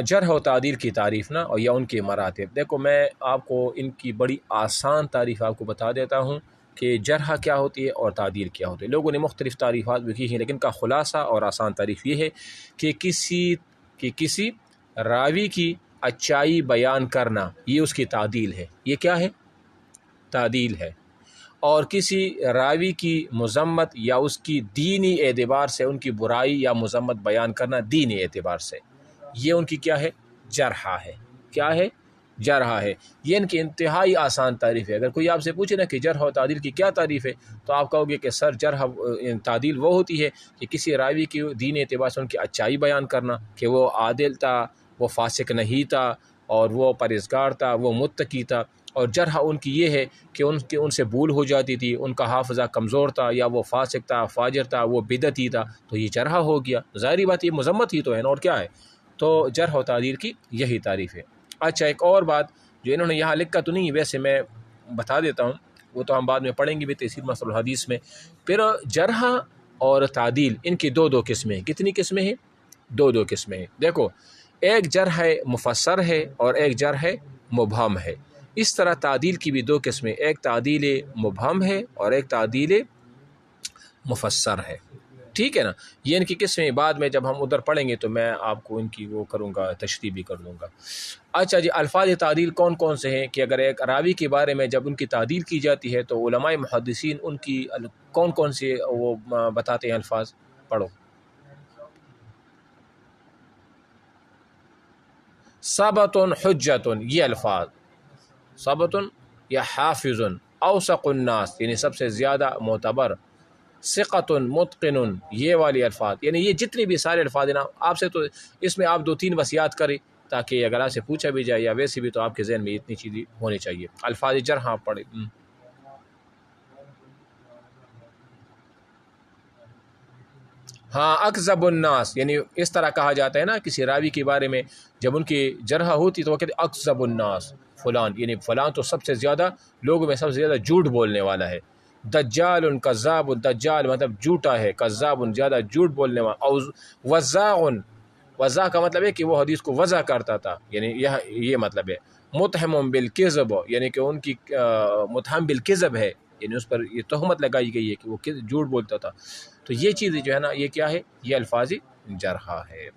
جرح و تعدیل کی تعریف نا اور یا ان کے مراتب. دیکھو میں آپ کو ان کی بڑی آسان تعریف آپ کو بتا دیتا ہوں کہ جرح کیا ہوتی ہے اور تعدیل کیا ہوتی ہے. لوگوں نے مختلف تعریفات بھی کی ہیں، لیکن کا خلاصہ اور آسان تعریف یہ ہے کہ کسی راوی کی اچائی بیان کرنا یہ اس کی تعدیل ہے. یہ کیا ہے؟ تعدیل ہے. اور کسی راوی کی مذمت یا اس کی دینی اعتبار سے ان کی برائی یا مذمت بیان کرنا دینی اعتبار سے، یہ ان کی کیا ہے؟ جرح ہے. کیا ہے؟ جرح ہے. یہ ان کی انتہائی آسان تعریف ہے. اگر کوئی آپ سے پوچھے نا کہ جرح و تعدیل کی کیا تعریف ہے تو آپ کہو گے کہ سر جرح تعدیل وہ ہوتی ہے کہ کسی راوی کی دینی اعتبار سے ان کی اچائی بیان کرنا کہ وہ عادل تھا، وہ فاسق نہیں تھا، اور وہ پرہیزگار تھا، وہ متقی تھا. اور جرح ان کی یہ ہے کہ ان سے بھول ہو جاتی تھی، ان کا حافظہ کمزور تھا، یا وہ فاسق تھا، فاجر تھا، وہ بدعتی تھا، تو یہ جرح ہو گیا. ظاہری بات یہ مذمت ہی تو ہے نا، اور کیا ہے؟ تو جرح و تعدیل کی یہی تعریف ہے. اچھا ایک اور بات جو انہوں نے یہاں لکھا تو نہیں، ویسے میں بتا دیتا ہوں، وہ تو ہم بعد میں پڑھیں گے بھی تفسیر مصطلح الحدیث میں. پھر جرح اور تعدیل ان کی دو قسمیں ہیں. کتنی قسمیں ہیں؟ دو قسمیں ہیں. دیکھو ایک جرح مفسر ہے اور ایک جرح مبہم ہے. اس طرح تعدیل کی بھی دو قسمیں، ایک تعدیل مبہم ہے اور ایک تعدیل مفسر ہے. ٹھیک ہے نا؟ یہ ان کی قسمیں بعد میں جب ہم ادھر پڑھیں گے تو میں آپ کو ان کی وہ کروں گا، تشریح بھی کر دوں گا. اچھا جی، الفاظ تعدیل کون کون سے ہیں؟ کہ اگر ایک راوی کے بارے میں جب ان کی تعدیل کی جاتی ہے تو علماء محدثین ان کی کون کون سے وہ بتاتے ہیں الفاظ. پڑھو. ثبت حجت، یہ الفاظ ثبت یا حافظ، اوثق الناس یعنی سب سے زیادہ معتبر، ثقت متقن، یہ والی الفاظ. یعنی یہ جتنے بھی سارے الفاظ ہیں نا، آپ سے تو اس میں آپ 2-3 بس یاد کریں تاکہ اگر آپ سے پوچھا بھی جائے یا ویسے بھی تو آپ کے ذہن میں اتنی چیزیں ہونی چاہیے. الفاظ جرح آپ پڑھیں. ہاں، اکذب الناس، یعنی اس طرح کہا جاتا ہے نا کسی راوی کے بارے میں جب ان کی جرح ہوتی تو وہ کہتے ہیں اکذب الناس فلان، یعنی فلان تو سب سے زیادہ لوگوں میں سب سے زیادہ جھوٹ بولنے والا ہے. دجال کذاب، دجال مطلب جھوٹا ہے، کذاب زیادہ جھوٹ بولنے والا. اور وضاع، وضاع کا مطلب ہے کہ وہ حدیث کو وضع کرتا تھا، یعنی یہ مطلب ہے. متہم بالکذب، یعنی کہ ان کی متہم بالکذب ہے، یعنی اس پر یہ تہمت لگائی گئی ہے کہ وہ جھوٹ بولتا تھا. تو یہ چیزیں جو ہے نا، یہ کیا ہے؟ یہ الفاظ جرح ہے.